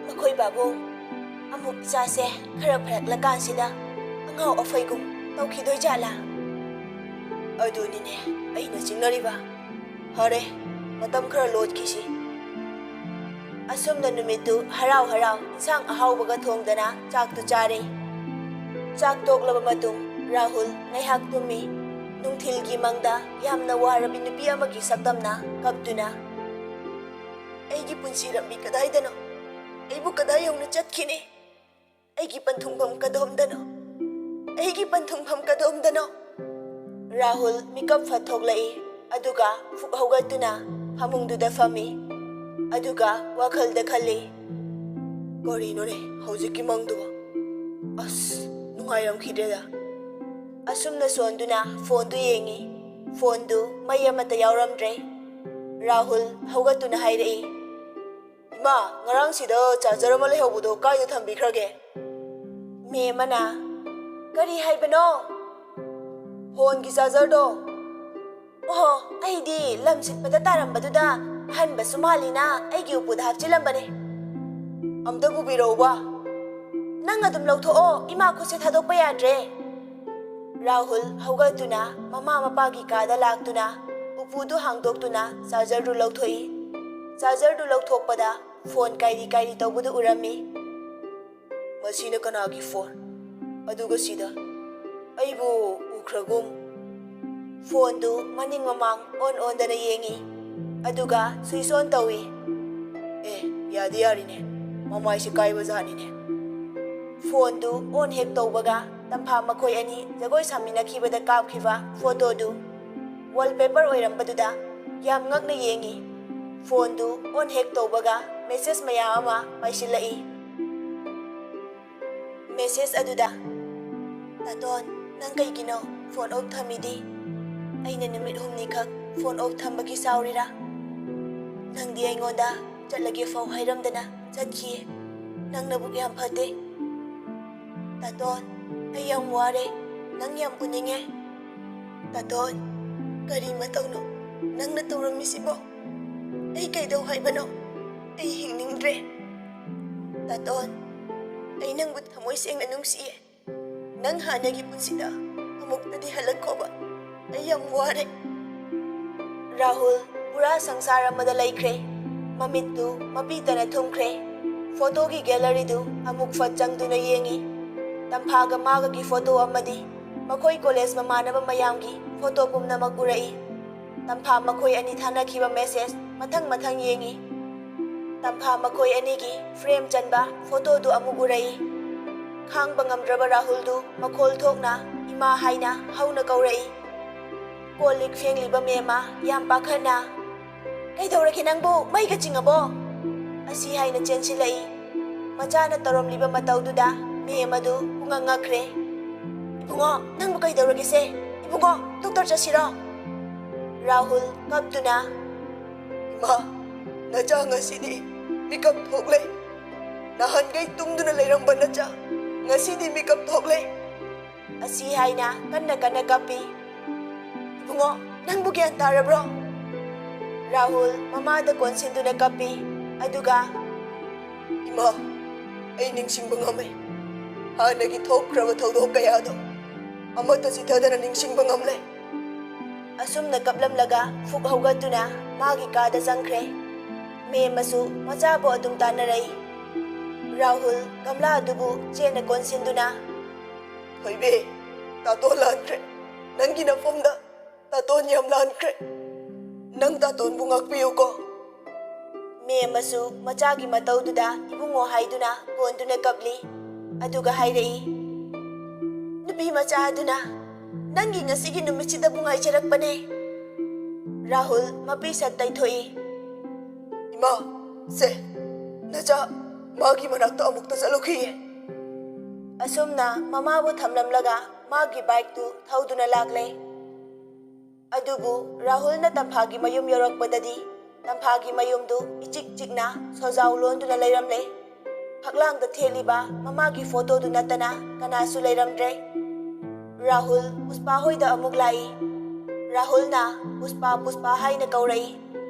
makhoi babo amuk chase khara phrak lakan sida angau afaigum tawkhidoi jala adunine aina chingnariba hare matam khara lotkisi asumna numitu harau insang ahaubaga thongdana chak tu chare chak toklaba matung rahul ngaihak tumi nungthilgi mangda yamna warabi nupi amagi sakdamna kaptuna aigi punsi rambi kadaidano aibu kadai yongna chatkine aigi panthungpham kadomdano rahul mikap phathoklai aduga phuk haugatuna hamungduda fami aduga wakhalda khalli korino re hojiki mangduba as nungairam khideda asumna sonduna phone du yengi phone du mayamata yauramdre rahul haugatuna hairei ima ngarang sida charger ama lehobudo kai da thambikhrage me mana kari haibano phone gi charger do oh aidi lamsit pada tarambaduda hanba sumalina aigi upud hapchilambane amda bubiroba nang adum lawtho ima khose thadokpa yadre rahul haugatuna mama mapagi kada laktuna upudu hangdoktuna charger du lawthoi charger du lawthokpada phone kairi tawbudu urami masina kanagi phone aduga sida aibu ukhragum phone du maning mamang on dana yengi aduga switch on tawi yadi yarine mamai si kai bazani ne phone du on hek tawbaga tampha makhoi ani jagoi samina khibada kapkhiba photo du wallpaper oirambaduda yam ngakna yengi ꯐꯣꯟꯗꯨ ꯑꯣꯟ ꯍꯦꯛ ꯇꯧꯕꯒ message ꯃꯌꯥꯝ ꯑꯃ ꯄꯥꯏꯁꯤꯜꯂꯛꯏ꯫ Message ꯑꯗꯨꯗ, "ꯇꯥꯇꯣꯟ, ꯅꯪ ꯀꯩꯒꯤꯅꯣ phone of ꯊꯝꯃꯤꯗꯤ? ꯑꯩꯅ ꯅꯨꯃꯤꯠ 8ꯅꯤꯈꯛ ꯐꯣꯟ ꯑꯣꯐ ꯊꯝꯕꯒꯤ ꯁꯥꯎꯔꯤꯔꯥ? ꯅꯪꯗꯤ ꯑꯩꯉꯣꯟꯗ ꯆꯠꯂꯒꯦ ꯐꯥꯎ ꯍꯥꯏꯔꯝꯗꯅ ꯆꯠꯈꯤꯌꯦ꯫ ꯅꯪꯅꯕꯨ ꯌꯥꯝ ꯐꯠꯇꯦ꯫ ꯇꯥꯇꯣꯟ, ꯑꯩ ꯌꯥꯝ ꯋꯥꯔꯦ, ꯅꯪ ꯌꯥꯝ ꯎꯅꯤꯡꯉꯦ꯫ ꯇꯥꯇꯣꯟ, ꯀꯔꯤ ꯃꯇꯧꯅꯣ ꯅꯪꯅ ꯇꯧꯔꯝꯃꯤꯁꯤꯕꯣ? ꯑꯩ ꯀꯩꯗꯧ ꯍꯥꯏꯕꯅꯣ? ꯑꯩ ꯍꯤꯡꯅꯤꯡꯗ꯭ꯔꯦ꯫ ꯇꯥꯇꯣꯟ, ꯑꯩ ꯅꯪꯕꯨ ꯊꯃꯣꯏ ꯁꯦꯡꯅ ꯅꯨꯡꯁꯤꯌꯦ꯫ ꯅꯪ ꯍꯥꯟꯅꯒꯤ ꯄꯨꯟꯁꯤꯗ ꯑꯃꯨꯛꯇꯗꯤ ꯍꯜꯂꯛꯈꯣꯕ, ꯑꯩ ꯌꯥꯝ ꯋꯥꯔꯦ." ꯔꯥꯍꯨꯜ ꯄꯨꯔꯥ ꯁꯪꯁꯥꯔ ꯑꯃꯗ ꯂꯩꯈ꯭ꯔꯦ꯫ ꯃꯃꯤꯠꯇꯨ ꯃꯄꯤ ꯇꯅ ꯊꯨꯝꯈ꯭ꯔꯦ꯫ ꯐꯣꯇꯣꯒꯤ ꯒꯦꯂꯔꯤꯗꯨ ꯑꯃꯨꯛ ꯐꯠ ꯆꯪꯗꯨꯅ ꯌꯦꯡꯉꯤ꯫ ꯇꯝꯐꯥꯒ ꯃꯥꯒꯒꯤ ꯐꯣꯇꯣ ꯑꯃꯗꯤ ꯃꯈꯣꯏ ꯀꯣꯂꯦꯖ ꯃꯃꯥꯟꯅꯕ ꯃꯌꯥꯝꯒꯤ ꯐꯣꯇꯣ ꯄꯨꯝꯅꯃꯛ ꯎꯔꯛꯏ꯫ ꯇꯝꯐꯥ ꯃꯈꯣꯏ ꯑꯅꯤ ꯊꯥꯅꯈꯤꯕ ꯃꯦꯁꯦꯖ ꯃꯊꯪ ꯃꯊꯪ ꯌꯦꯡꯉꯤ꯫ ꯇꯝꯐꯥ ꯃꯈꯣꯏ ꯑꯅꯤꯒꯤ ꯐ꯭ꯔꯦꯝ ꯆꯟꯕ ꯐꯣꯇꯣꯗꯨ ꯑꯃꯨꯛ ꯎꯔꯛꯏ꯫ ꯈꯥꯡꯕ ꯉꯝꯗ꯭ꯔꯕ ꯔꯥꯍꯨꯜꯗꯨ ꯃꯈꯣꯜ ꯊꯣꯛꯅ ꯏꯃꯥ ꯍꯥꯏꯅ ꯍꯧꯅ ꯀꯧꯔꯛꯏ꯫ ꯀꯣꯜ ꯂꯤꯛ ꯐꯦꯡꯂꯤꯕ ꯃꯦꯝꯃ ꯌꯥꯝ ꯄꯥꯈꯠꯅ, "ꯀꯩꯗꯧꯔꯒꯦ ꯅꯪꯕꯨ? ꯃꯩꯒ ꯆꯤꯡꯉꯕꯣ?" ꯑꯁꯤ ꯍꯥꯏꯅ ꯆꯦꯟꯁꯤꯜꯂꯛꯏ꯫ ꯃꯆꯥꯅ ꯇꯧꯔꯝꯂꯤꯕ ꯃꯇꯧꯗꯨꯗ ꯃꯦꯝ ꯑꯗꯨ ꯄꯨꯡꯉꯛ ꯉꯛꯈ꯭ꯔꯦ꯫ "ꯏꯕꯨꯡꯉꯣ, ꯅꯪꯕꯨ ꯀꯩꯗꯧꯔꯒꯦꯁꯦ? ꯏꯕꯨꯡꯉꯣ, ꯗꯣꯛꯇꯔ ꯆꯠꯁꯤꯔꯣ?" ꯔꯥꯍꯨꯜ ꯀꯞꯇꯨꯅ, "ꯏꯃꯥ, ꯅꯆꯥ ꯉꯁꯤꯗꯤ ꯃꯤꯀꯞ ꯊꯣꯛꯂꯦ꯫ ꯅꯍꯥꯟꯈꯩ ꯇꯨꯝꯗꯨꯅ ꯂꯩꯔꯝꯕ ꯅꯆꯥ ꯉꯁꯤꯗꯤ ꯃꯤꯀꯞ ꯊꯣꯛꯂꯦ." ꯑꯁꯤ ꯍꯥꯏꯅ ꯀꯟꯅ ꯀꯟꯅ ꯀꯞꯄꯤ꯫ "ꯏꯕꯨꯡꯉꯣ, ꯅꯪꯕꯨ ꯒ꯭ꯌꯥꯟ ꯇꯥꯔꯕ꯭ꯔꯣ?" ꯔꯥꯍꯨꯜ ꯃꯃꯥꯗ ꯀꯣꯟꯁꯤꯟꯗꯨꯅ ꯀꯞꯄꯤ꯫ ꯑꯗꯨꯒ, "ꯏꯃꯥ, ꯑꯩ ꯅꯤꯡꯁꯤꯡꯕ ꯉꯝꯃꯦ꯫ ꯍꯥꯟꯅꯒꯤ ꯊꯣꯛꯈ꯭ꯔꯕ ꯊꯧꯗꯣꯛ ꯀꯌꯥꯗꯣ ꯑꯃꯠꯇ ꯆꯤꯊꯗꯅ ꯅꯤꯡꯁꯤꯡꯕ ꯉꯝꯂꯦ." ꯑꯁꯨꯝꯅ ꯀꯞꯂꯝꯂꯒ ꯐꯨꯛ ꯍꯧꯒꯠꯇꯨꯅ ꯃꯥꯒꯤ ꯀꯥꯗ ꯆꯪꯈ꯭ꯔꯦ꯫ ꯃꯦꯝꯃꯁꯨ ꯃꯆꯥꯕꯨ ꯑꯗꯨꯝ ꯇꯥꯟꯅꯔꯛꯏ꯫ ꯔꯥꯍꯨꯜ ꯒꯝꯂꯥ ꯑꯗꯨꯕꯨ ꯆꯦꯟꯅ ꯀꯣꯟꯁꯤꯟꯗꯨꯅ, "ꯊꯣꯏꯕꯤ, ꯇꯥꯇꯣꯟ ꯂꯥꯟꯈ꯭ꯔꯦ꯫ ꯅꯪꯒꯤ ꯅꯐꯝꯗ ꯇꯥꯇꯣꯟ ꯌꯥꯝ ꯂꯥꯟꯈ꯭ꯔꯦ꯫ ꯅꯪ ꯇꯥꯇꯣꯟꯕꯨ ꯉꯥꯛꯄꯤꯌꯨꯀꯣ." ꯃꯦꯝꯃꯁꯨ ꯃꯆꯥꯒꯤ ꯃꯇꯧꯗꯨꯗ ꯏꯕꯨꯡꯉꯣ ꯍꯥꯏꯗꯨꯅ ꯀꯣꯟꯗꯨꯅ ꯀꯞꯂꯤ꯫ ꯑꯗꯨꯒ ꯍꯥꯏꯔꯛꯏ, "ꯅꯨꯄꯤ ꯃꯆꯥ ꯑꯗꯨꯅ ꯅꯪꯒꯤ ꯉꯁꯤꯒꯤ ꯅꯨꯃꯤꯠꯁꯤꯗꯕꯨ ꯉꯥꯏꯖꯔꯛꯄꯅꯦ." ꯔꯥꯍꯨꯜ ꯃꯄꯤ ꯁꯠ ꯇꯩꯊꯣꯛꯏ꯫ "ꯏꯃꯥ, ꯁꯦ, ꯅꯆꯥ ꯃꯥꯒꯤ ꯃꯅꯥꯛꯇ ꯑꯃꯨꯛꯇ ꯆꯠꯂꯨꯈꯤꯒꯦ." ꯑꯁꯨꯝꯅ ꯃꯃꯥꯕꯨ ꯊꯝꯂꯝꯂꯒ ꯃꯥꯒꯤ ꯕꯥꯏꯛꯇꯨ ꯊꯧꯗꯨꯅ ꯂꯥꯛꯂꯦ꯫ ꯑꯗꯨꯕꯨ ꯔꯥꯍꯨꯜꯅ ꯇꯝꯐꯥꯒꯤ ꯃꯌꯨꯝ ꯌꯧꯔꯛꯄꯗꯗꯤ ꯇꯝꯐꯥꯒꯤ ꯃꯌꯨꯝꯗꯨ ꯏꯆꯤꯛ ꯆꯤꯛꯅ ꯁꯣꯖꯥꯎ ꯂꯣꯟꯗꯨꯅ ꯂꯩꯔꯝꯂꯦ꯫ ꯐꯛꯂꯥꯡꯗ ꯊꯦꯠꯂꯤꯕ ꯃꯃꯥꯒꯤ ꯐꯣꯇꯣꯗꯨ ꯅꯠꯇꯅ ꯀꯅꯥꯁꯨ ꯂꯩꯔꯝꯗ꯭ꯔꯦ꯫ ꯔꯥꯍꯨꯜ ꯄꯨꯁꯄꯥ ꯍꯣꯏꯗ ꯑꯃꯨꯛ ꯂꯥꯛꯏ꯫ ꯔꯥꯍꯨꯜꯅ ꯄꯨꯁꯄꯥ ꯄꯨꯁꯄꯥ ꯍꯥꯏꯅ ꯀꯧꯔꯛꯏ꯫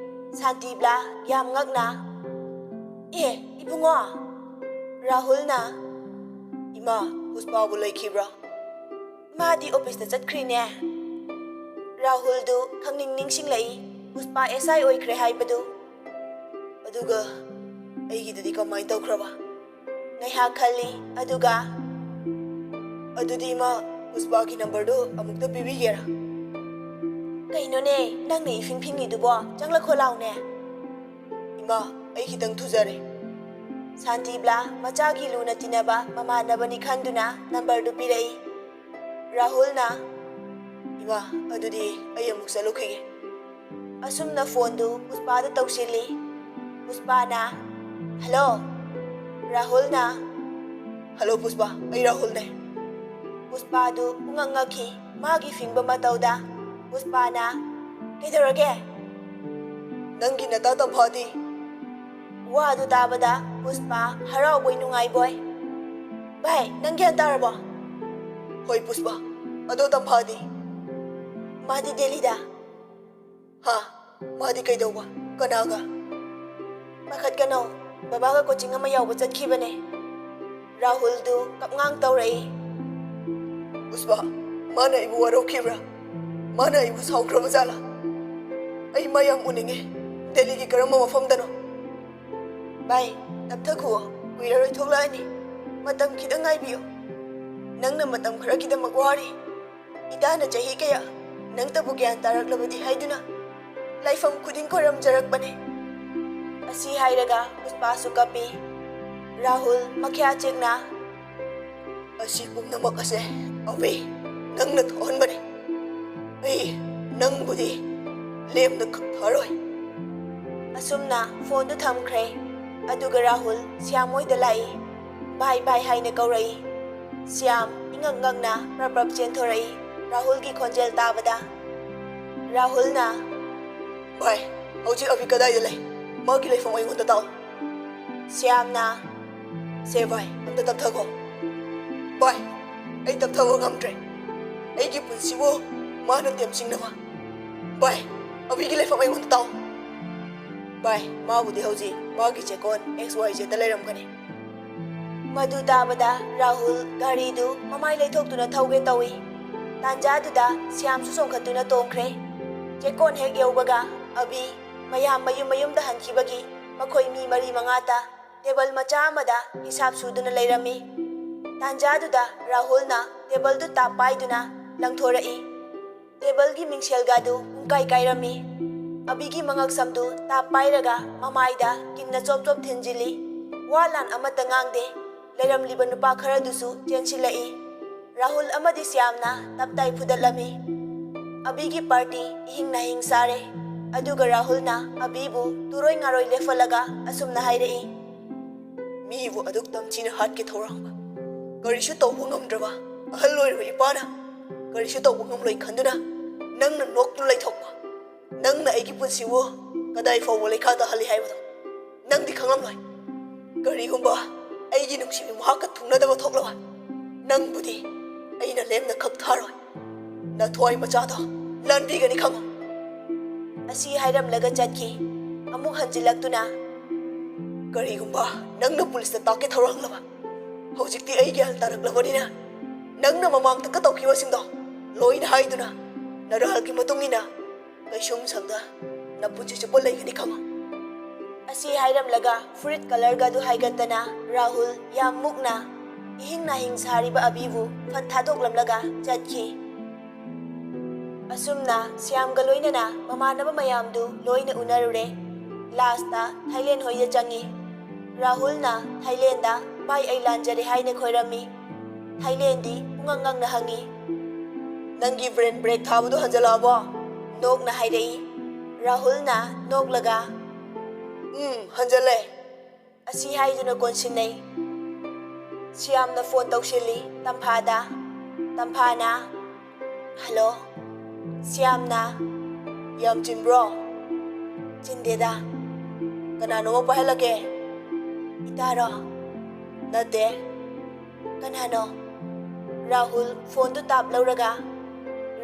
ꯁꯥꯟꯇꯤꯕ꯭ꯂꯥ ꯌꯥꯝ ꯉꯛꯅ, "ꯑꯦ, ꯏꯕꯨꯡꯉꯣ!" ꯔꯥꯍꯨꯜꯅ, "ꯏꯃꯥ, ꯄꯨꯁꯄꯥꯕꯨ ꯂꯩꯈꯤꯕ꯭ꯔꯥ?" "ꯃꯥꯗꯤ ꯑꯣꯐꯤꯁꯇ ꯆꯠꯈ꯭ꯔꯤꯅꯦ." ꯔꯥꯍꯨꯜꯗꯨ ꯈꯪꯅꯤꯡ ꯅꯤꯡꯁꯤꯡꯂꯛꯏ ꯄꯨꯁꯄꯥ ꯑꯦꯁꯥꯏ ꯑꯣꯏꯈ꯭ꯔꯦ ꯍꯥꯏꯕꯗꯨ꯫ "ꯑꯗꯨꯒ ꯑꯩꯒꯤꯗꯨꯗꯤ ꯀꯃꯥꯏꯅ ꯇꯧꯈ꯭ꯔꯕ?" ꯉꯥꯏꯍꯥꯛ ꯈꯜꯂꯤ꯫ ꯑꯗꯨꯒ, "ꯑꯗꯨꯗꯤ ꯏꯃꯥ, ꯄꯨꯁꯄꯥꯒꯤ ꯅꯝꯕꯔꯗꯨ ꯑꯃꯨꯛꯇ ꯄꯤꯕꯤꯒꯦꯔꯥ?" "ꯀꯩꯅꯣꯅꯦ, ꯅꯪꯅ ꯏꯐꯤꯡ ꯐꯤꯡꯉꯤꯗꯨꯕꯣ? ꯆꯪꯂꯛꯈꯣ ꯂꯥꯎꯅꯦ." "ꯏꯃꯥ, ꯑꯩ ꯈꯤꯇꯪ ꯊꯨꯖꯔꯦ." ꯁꯥꯟꯇꯤꯕ꯭ꯂꯥ ꯃꯆꯥꯒꯤ ꯂꯨꯅ ꯇꯤꯟꯅꯕ ꯃꯃꯥꯟꯅꯕꯅꯤ ꯈꯟꯗꯨꯅ ꯅꯝꯕꯔꯗꯨ ꯄꯤꯔꯛꯏ꯫ ꯔꯥꯍꯨꯜꯅ, "ꯏꯃꯥ, ꯑꯗꯨꯗꯤ ꯑꯩ ꯑꯃꯨꯛ ꯆꯠꯂꯨꯈꯤꯒꯦ." ꯑꯁꯨꯝꯅ ꯐꯣꯟꯗꯨ ꯄꯨꯁꯄꯥꯗ ꯇꯧꯁꯤꯜꯂꯤ꯫ ꯄꯨꯁꯄꯥꯅ, "ꯍꯜꯂꯣ." ꯔꯥꯍꯨꯜꯅ, "ꯍꯜꯂꯣ ꯄꯨꯁꯄꯥ, ꯑꯩ ꯔꯥꯍꯨꯜꯅꯦ." ꯄꯨꯁꯄꯥꯗꯨ ꯄꯨꯡꯉꯛ ꯉꯛꯈꯤ ꯃꯥꯒꯤ ꯐꯤꯡꯕ ꯃꯇꯧꯗ꯫ ꯄꯨꯁꯄꯥꯅ, "ꯀꯩꯗꯧꯔꯒꯦ?" "ꯅꯪꯒꯤ ꯅꯇꯥ ꯇꯝꯐꯥꯗꯤ?" ꯋꯥꯗꯨ ꯇꯥꯕꯗ ꯄꯨꯁꯄꯥ ꯍꯔꯥꯎꯕꯣꯏ ꯅꯨꯡꯉꯥꯏꯕꯣꯏ, "ꯚꯥꯏ, ꯅꯪ ꯒ꯭ꯌꯥꯟ ꯇꯥꯔꯕꯣ?" "ꯍꯣꯏ ꯄꯨꯁꯄꯥ, ꯑꯗꯣ ꯇꯝꯐꯥꯗꯤ?" "ꯃꯥꯗꯤ ꯗꯦꯜꯂꯤꯗ." "ꯍꯥ? ꯃꯥꯗꯤ ꯀꯩꯗꯧꯕ? ꯀꯅꯥꯒ?" "ꯄꯥꯈꯠꯀꯅꯣ, ꯕꯕꯥꯒ ꯀꯣꯆꯤꯡ ꯑꯃ ꯌꯥꯎꯕ ꯆꯠꯈꯤꯕꯅꯦ." ꯔꯥꯍꯨꯜꯗꯨ ꯀꯞꯉꯥꯡ ꯇꯧꯔꯛꯏ꯫ "ꯄꯨꯁꯄꯥ, ꯃꯥꯅ ꯑꯩꯕꯨ ꯋꯥꯔꯧꯈꯤꯕ꯭ꯔꯥ? ꯃꯥꯅ ꯑꯩꯕꯨ ꯁꯥꯎꯈ꯭ꯔꯕ ꯖꯥꯠꯂꯥ? ꯑꯩ ꯃꯥ ꯌꯥꯝ ꯎꯅꯤꯡꯉꯦ꯫ ꯗꯦꯜꯂꯤꯒꯤ ꯀꯔꯝꯕ ꯃꯐꯝꯗꯅꯣ?" "ꯚꯥꯏ, ꯇꯞꯊꯈꯨꯑꯣ, ꯀꯨꯏꯔꯔꯣꯏ ꯊꯣꯛꯂꯛꯑꯅꯤ꯫ ꯃꯇꯝ ꯈꯤꯇꯪ ꯉꯥꯏꯕꯤꯌꯨ꯫ ꯅꯪꯅ ꯃꯇꯝ ꯈꯔꯒꯤꯗꯃꯛ ꯋꯥꯔꯤ꯫ ꯏꯇꯥꯅ ꯆꯍꯤ ꯀꯌꯥ ꯅꯪꯇꯕꯨ ꯒ꯭ꯌꯥꯟ ꯇꯥꯔꯛꯂꯕꯗꯤ ꯍꯥꯏꯗꯨꯅ ꯂꯥꯏꯐꯝ ꯈꯨꯗꯤꯡ ꯈꯣꯏꯔꯝꯖꯔꯛꯄꯅꯦ." ꯑꯁꯤ ꯍꯥꯏꯔꯒ ꯄꯨꯁꯄꯥꯁꯨ ꯀꯞꯄꯤ꯫ ꯔꯥꯍꯨꯜ ꯃꯈ꯭ꯌꯥ ꯆꯦꯛꯅ, "ꯑꯁꯤ ꯄꯨꯝꯅꯃꯛ ꯑꯁꯦ ꯑꯕꯦ, ꯅꯪꯅ ꯊꯣꯛꯍꯟꯕꯅꯤ꯫ ꯑꯩ ꯅꯪꯕꯨꯗꯤ ꯂꯦꯝꯅ ꯈꯛ ꯊꯥꯔꯣꯏ." ꯑꯁꯨꯝꯅ ꯐꯣꯟꯗꯨ ꯊꯝꯈ꯭ꯔꯦ ꯑꯗꯨꯒ ꯔꯥꯍꯨꯜ ꯁ꯭ꯌꯥꯝ ꯍꯣꯏꯗ ꯂꯥꯛꯏ ꯚꯥꯏ ꯚꯥꯏ ꯍꯥꯏꯅ ꯀꯧꯔꯛꯏ ꯁ꯭ꯌꯥꯝ ꯏꯉꯛ ꯉꯛꯅ ꯄ꯭ꯔꯞ ꯆꯦꯟꯊꯣꯔꯛꯏ ꯔꯥꯍꯨꯜꯒꯤ ꯈꯣꯟꯖꯦꯜ ꯇꯥꯕꯗ ꯔꯥꯍꯨꯜꯅ ꯚꯥꯏ ꯍꯧꯖꯤꯛ ꯑꯚꯤ ꯀꯗꯥꯏꯗ ꯂꯩ ꯃꯥꯒꯤ ꯂꯩꯐꯝ ꯑꯩꯉꯣꯟꯗ ꯇꯥꯎ ꯁ꯭ꯌꯥꯝꯅ ꯁꯦ ꯚꯥꯏ ꯑꯝꯇ ꯇꯞꯊꯈꯣ ꯚꯥꯏ ꯑꯩ ꯇꯞꯊꯕ ꯉꯝꯗ꯭ꯔꯦ ꯑꯩꯒꯤ ꯄꯨꯟꯁꯤꯕꯨ ꯃꯥꯅ ꯇꯦꯝꯁꯤꯡꯅꯕ ꯚꯥꯏ ꯑꯚꯤꯒꯤ ꯂꯩꯐꯝ ꯑꯩꯉꯣꯟꯗ ꯇꯥꯎ ꯚꯥꯏ ꯃꯥꯕꯨꯗꯤ ꯍꯧꯖꯤꯛ ꯃꯥꯒꯤ ꯆꯦꯛꯀꯣꯟ XYZ ꯗ ꯂꯩꯔꯝꯒꯅꯤ ꯃꯗꯨ ꯇꯥꯕꯗ ꯔꯥꯍꯨꯜ ꯒꯥꯔꯤꯗꯨ ꯃꯃꯥꯏ ꯂꯩꯊꯣꯛꯇꯨꯅ ꯊꯧꯒꯦ ꯇꯧꯏ ꯇꯥꯟꯖꯥꯗꯨꯗ ꯁ꯭ꯌꯥꯝꯁꯨ ꯆꯣꯡꯈꯠꯇꯨꯅ ꯇꯣꯡꯈ꯭ꯔꯦ ꯆꯦꯛꯀꯣꯟ ꯍꯦꯛ ꯌꯧꯕꯒ ꯑꯚꯤ ꯃꯌꯥꯝ ꯃꯌꯨꯝꯗ ꯍꯟꯈꯤꯕꯒꯤ ꯃꯈꯣꯏ ꯃꯤ ꯃꯔꯤ ꯃꯉꯥꯇ ꯇꯦꯕꯜ ꯃꯆꯥ ꯑꯃꯗ ꯍꯤꯁꯥꯞ ꯁꯨꯗꯨꯅ ꯂꯩꯔꯝꯃꯤ ꯇꯥꯟꯖꯥꯗꯨꯗ ꯔꯥꯍꯨꯜꯅ ꯇꯦꯕꯜꯗꯨ ꯇꯥꯞ ꯄꯥꯏꯗꯨꯅ ꯂꯪꯊꯣꯔꯛꯏ ꯇꯦꯕꯜꯒꯤ ꯃꯤꯡꯁꯦꯜꯒꯥꯗꯨ ꯄꯨꯡꯀꯥꯏ ꯀꯥꯏꯔꯝꯃꯤ ꯑꯚꯤꯒꯤ ꯃꯉꯛꯁꯝꯗꯨ ꯇꯥꯞ ꯄꯥꯏꯔꯒ ꯃꯃꯥꯏꯗ ꯀꯤꯟꯅ ꯆꯣꯞ ꯆꯣꯞ ꯊꯤꯟꯖꯤꯜꯂꯤ ꯋꯥ ꯂꯥꯟ ꯑꯃꯠꯇ ꯉꯥꯡꯗꯦ ꯂꯩꯔꯝꯂꯤꯕ ꯅꯨꯄꯥ ꯈꯔꯗꯨꯁꯨ ꯆꯦꯟꯁꯤꯜꯂꯛꯏ ꯔꯥꯍꯨꯜ ꯑꯃꯗꯤ ꯁ꯭ꯌꯥꯝꯅ ꯇꯞꯇꯥꯏ ꯐꯨꯗꯠꯂꯝꯃꯤ ꯑꯚꯤꯒꯤ ꯄꯥꯔꯇꯤ ꯏꯍꯤꯡ ꯅꯥꯍꯤꯡ ꯁꯥꯔꯦ ꯑꯗꯨꯒ ꯔꯥꯍꯨꯜꯅ ꯑꯚꯤꯕꯨ ꯇꯨꯔꯣꯏ ꯉꯥꯔꯣꯏ ꯂꯦꯞꯍꯠꯂꯒ ꯑꯁꯨꯝꯅ ꯍꯥꯏꯔꯛꯏ ꯃꯤꯕꯨ ꯑꯗꯨꯛ ꯇꯝꯊꯤꯅ ꯍꯥꯠꯀꯦ ꯊꯧꯔꯥꯡꯕ ꯀꯔꯤꯁꯨ ꯇꯧꯕ ꯉꯝꯗ꯭ꯔꯕ ꯑꯍꯜ ꯑꯣꯏꯔꯕ ꯏꯄꯥꯅ ꯀꯔꯤꯁꯨ ꯇꯧꯕ ꯉꯝꯂꯣꯏ ꯈꯟꯗꯨꯅ ꯅꯪꯅ ꯅꯣꯛꯇꯨꯅ ꯂꯩꯊꯣꯛꯄ ꯅꯪꯅ ꯑꯩꯒꯤ ꯄꯨꯟꯁꯤꯕꯨ ꯀꯗꯥꯏ ꯐꯥꯎꯕ ꯂꯩꯈꯥ ꯇꯥꯍꯜꯂꯤ ꯍꯥꯏꯕꯗꯣ ꯅꯪꯗꯤ ꯈꯪꯂꯝꯂꯣꯏ ꯀꯔꯤꯒꯨꯝꯕ ꯑꯩꯒꯤ ꯅꯨꯡꯁꯤꯕꯤ ꯃꯍꯥꯛꯀ ꯊꯨꯡꯅꯗꯕ ꯊꯣꯛꯂꯕ ꯅꯪꯕꯨꯗꯤ ꯑꯩꯅ ꯂꯦꯝꯅ ꯈꯛ ꯊꯥꯔꯣꯏ ꯅꯊ꯭ꯋꯥꯏ ꯃꯆꯥꯗꯣ ꯂꯥꯟꯕꯤꯒꯅꯤ ꯈꯪꯉꯣ ꯑꯁꯤ ꯍꯥꯏꯔꯝꯂꯒ ꯆꯠꯈꯤ ꯑꯃꯨꯛ ꯍꯟꯖꯤꯜꯂꯛꯇꯨꯅ ꯀꯔꯤꯒꯨꯝꯕ ꯅꯪꯅ ꯄꯨꯂꯤꯁꯇ ꯇꯥꯛꯀꯦ ꯊꯧꯔꯥꯡꯂꯕ ꯍꯧꯖꯤꯛꯇꯤ ꯑꯩ ꯒ꯭ꯌꯥꯟ ꯇꯥꯔꯛꯂꯕꯅꯤꯅ ꯅꯪꯅ ꯃꯃꯥꯡꯗ ꯇꯧꯈꯤꯕꯁꯤꯡꯗꯣ ꯂꯣꯏꯅ ꯍꯥꯏꯗꯨꯅ ꯅꯔꯥꯜꯒꯤ ꯃꯇꯨꯡ ꯏꯟꯅ ꯀꯩꯁꯨꯝ ꯁꯪꯗ ꯅꯄꯨꯟꯁꯤ ꯆꯨꯞꯄ ꯂꯩꯒꯅꯤ ꯈꯪꯉꯣ ꯑꯁꯤ ꯍꯥꯏꯔꯝꯂꯒ ꯐꯨꯔꯤꯠ ꯀꯂꯔꯒꯗꯨ ꯍꯥꯏꯒꯠꯇꯅ ꯔꯥꯍꯨꯜ ꯌꯥꯝ ꯃꯨꯛꯅ इहिंग नाहिंग सारीबा अबीबु फत थादोक्लमलगा चतखी असुमना श्यामगा लोइनना ममानबा मयामदु लोइना उनरुरे लास्टा थाईलैंड होइदा चंगी राहुलना थाईलैंडा बाई आई लांजरे हाइने खोइरमी थाईलैंडी पुंगंगंगना हंगी नंगी ब्रेन ब्रेक थाबदु हंजलाबो नोकना हाइरई राहुलना नोकलगा हंजले असी हाइदुना कोनसिनै श्यामना फोन तौशिली तंफादा तंफाना हेलो श्यामना याम चिनब्रो चिंदेदा कनानो पहलके इतारो नते कनानो राहुल फोन तो ताप लौरगा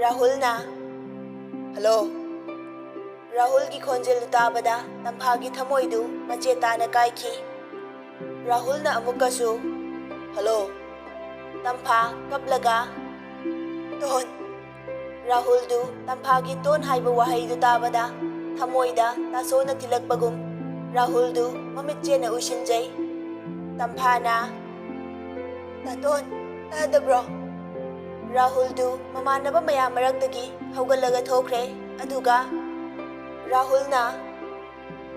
राहुल ना हेलो राहुल की खोंजेल ताबदा तंफागी थमोइदु मचे ताना काइखी राहुल ना अमुकसु हेलो तंफा कपलगा टोन राहुल दु तंफा की टोन हाइब वहाई दु ताबदा थमोइदा तासोना थिलकपगुम राहुल दु ममित चेना उशिनजै तंफाना ताटोन तादब्रो राहुल दु ममानबा मया मरक्तगी हौगलगा थोखरे अदुगा राहुल ना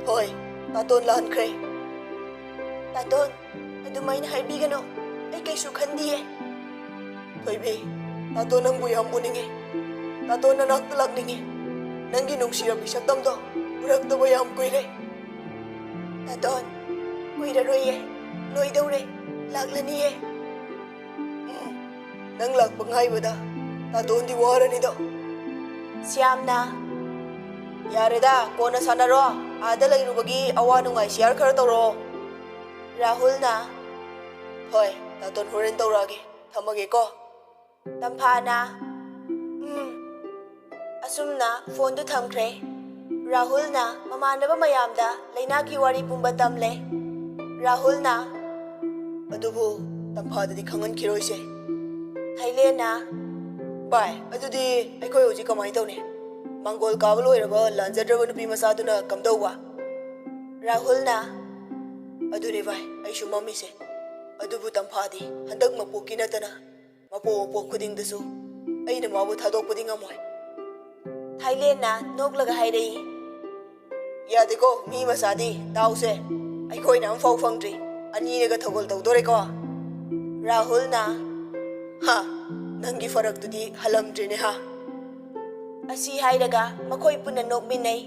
होय ताटोन लानखरे ताटोन अदुमाइना हाइबिगनो आई कैसु खंदिए थोइबे तातो नंगबु याम उनिंगे तातो ननाक लाकनिंगे नंगी नुंगसिरबी सकदमदो उरक्तबो याम कुइरे तातोन कुइररोये लोइदौरे लाकलनिये नंग लाकप ngaibada तातोंदी वारनिदो श्यामना यारेदा कोना सानरो आदा लैरुबगी अवा नुंगाई शेयर खर तौरो राहुलना होय तातोन होरेन तौरागे थमगे को तंफाना असुमना फोन दु थमख्रे राहुलना ममानबा मयामदा लैना की वारी पुंबा तमले राहुलना अदुबु तंफाददी खंगन खिरोइसे थाईलैंडना बाय अदुदी अखोय होजि कमाय तौने मंगोल काबल होइरबा लांजद्रबा नुपी मसादुना कमदौवा राहुलना अदुने बाय आइसु मम्मीसे अदुबु तंफादी हंदक मपोकी नतना मपो मपो खुदिंगदसु अइना माबु थादोकपदि ngमोय थाईलैंडना नोकलगा हाइरई यादेको मी मसादी ताउसे अखोइना अमफाउ फंगद्रि अनीनेगा थगोल तौदोरेको राहुलना हा नंगी फरक तुदी हलमद्रिने हा असी हाइरगा मखोइ पुन्ना नोकमिनै